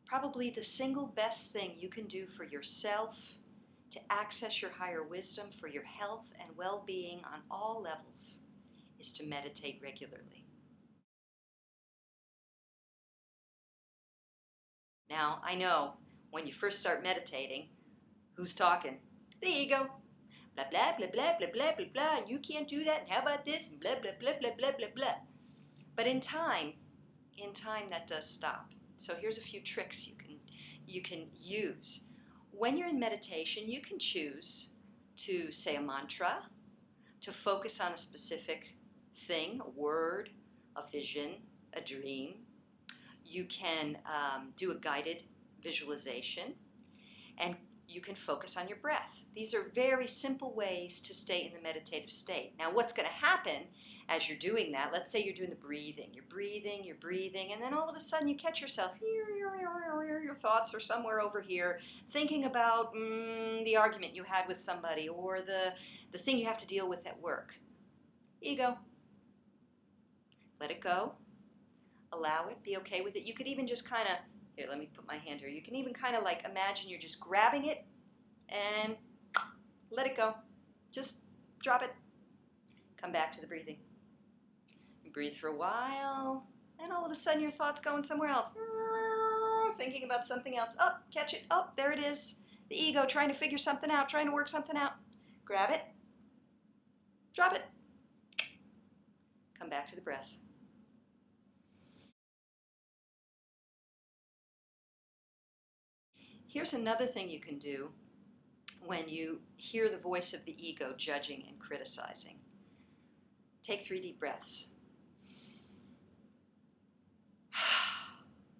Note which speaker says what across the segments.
Speaker 1: Probably the single best thing you can do for yourself to access your higher wisdom for your health and well-being on all levels is to meditate regularly. Now, I know when you first start meditating, who's talking? The ego. Blah, blah, blah, blah, blah, blah, blah, blah. You can't do that. And how about this? And blah, blah, blah, blah, blah, blah, blah. But in time that does stop. So here's a few tricks you can use. When you're in meditation, you can choose to say a mantra, to focus on a specific thing, a word, a vision, a dream. You can do a guided visualization, and you can focus on your breath. These are very simple ways to stay in the meditative state. Now, what's going to happen as you're doing that, let's say you're doing the breathing, you're breathing, and then all of a sudden you catch yourself, your thoughts are somewhere over here, thinking about the argument you had with somebody or the thing you have to deal with at work. Ego. Let it go. Allow it. Be okay with it. You could even just kind of, here, let me put my hand here. You can even kind of like imagine you're just grabbing it and let it go. Just drop it. Come back to the breathing. Breathe for a while, and all of a sudden your thoughts going somewhere else. Thinking about something else. Oh, catch it. Oh, there it is. The ego trying to figure something out, trying to work something out. Grab it. Drop it. Come back to the breath. Here's another thing you can do when you hear the voice of the ego judging and criticizing. Take 3 deep breaths.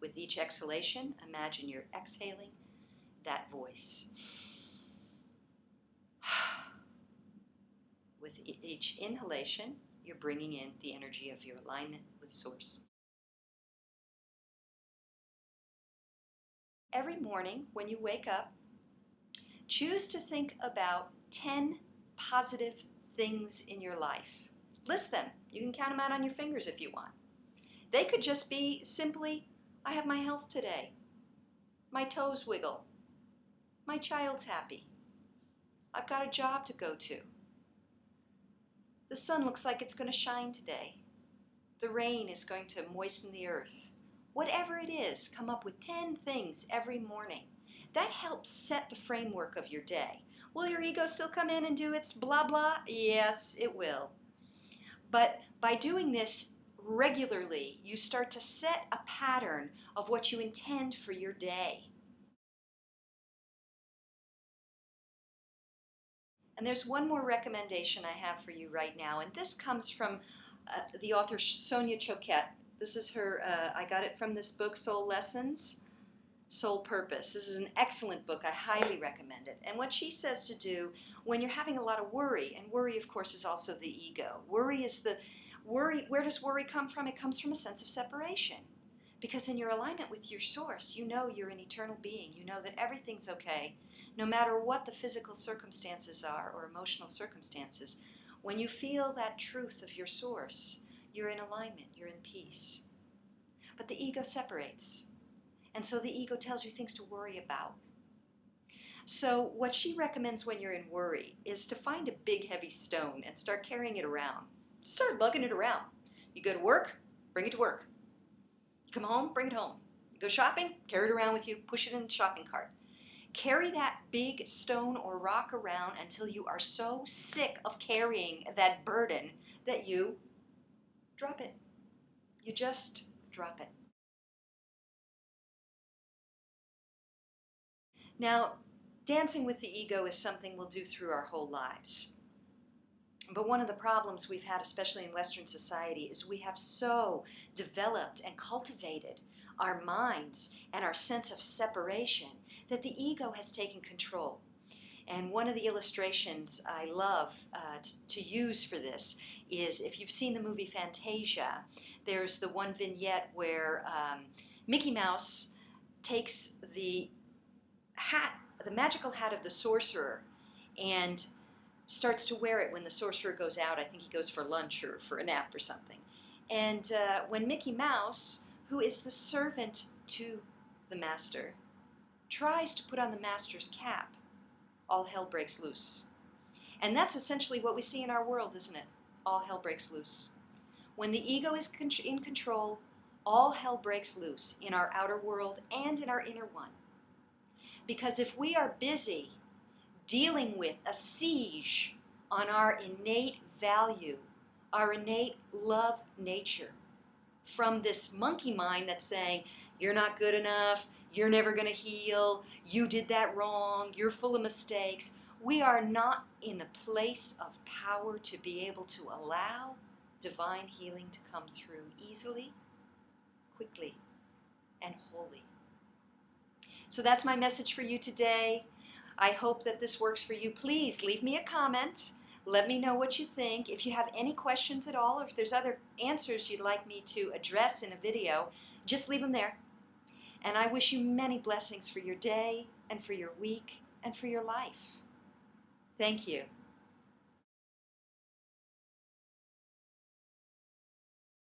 Speaker 1: With each exhalation, imagine you're exhaling that voice. With each inhalation, you're bringing in the energy of your alignment with Source. Every morning when you wake up, choose to think about 10 positive things in your life. List them. You can count them out on your fingers if you want. They could just be simply, I have my health today. My toes wiggle. My child's happy. I've got a job to go to. The sun looks like it's going to shine today. The rain is going to moisten the earth. Whatever it is, come up with 10 things every morning. That helps set the framework of your day. Will your ego still come in and do its blah blah? Yes, it will. But by doing this regularly, you start to set a pattern of what you intend for your day. And there's one more recommendation I have for you right now, and this comes from the author Sonia Choquette. This is her, I got it from this book, Soul Lessons, Soul Purpose. This is an excellent book. I highly recommend it. And what she says to do when you're having a lot of worry, and worry, of course, is also the ego. Worry, where does worry come from? It comes from a sense of separation. Because in your alignment with your Source, you know you're an eternal being. You know that everything's okay, no matter what the physical circumstances are or emotional circumstances. When you feel that truth of your Source, you're in alignment, you're in peace. But the ego separates. And so the ego tells you things to worry about. So what she recommends when you're in worry is to find a big heavy stone and start carrying it around. Start lugging it around. You go to work, bring it to work. You come home, bring it home. You go shopping, carry it around with you, push it in the shopping cart. Carry that big stone or rock around until you are so sick of carrying that burden that you drop it. You just drop it. Now, dancing with the ego is something we'll do through our whole lives. But one of the problems we've had, especially in Western society, is we have so developed and cultivated our minds and our sense of separation that the ego has taken control. And one of the illustrations I love to use for this is, if you've seen the movie Fantasia, there's the one vignette where Mickey Mouse takes the hat, the magical hat of the sorcerer, and starts to wear it when the sorcerer goes out. I think he goes for lunch or for a nap or something. And when Mickey Mouse, who is the servant to the master, tries to put on the master's cap, all hell breaks loose. And that's essentially what we see in our world, isn't it? All hell breaks loose. When the ego is in control, all hell breaks loose in our outer world and in our inner one. Because if we are busy dealing with a siege on our innate value, our innate love nature, from this monkey mind that's saying, you're not good enough, you're never going to heal, you did that wrong, you're full of mistakes, we are not in a place of power to be able to allow divine healing to come through easily, quickly, and wholly. So that's my message for you today. I hope that this works for you. Please leave me a comment. Let me know what you think. If you have any questions at all, or if there's other answers you'd like me to address in a video, just leave them there. And I wish you many blessings for your day, and for your week, and for your life. Thank you.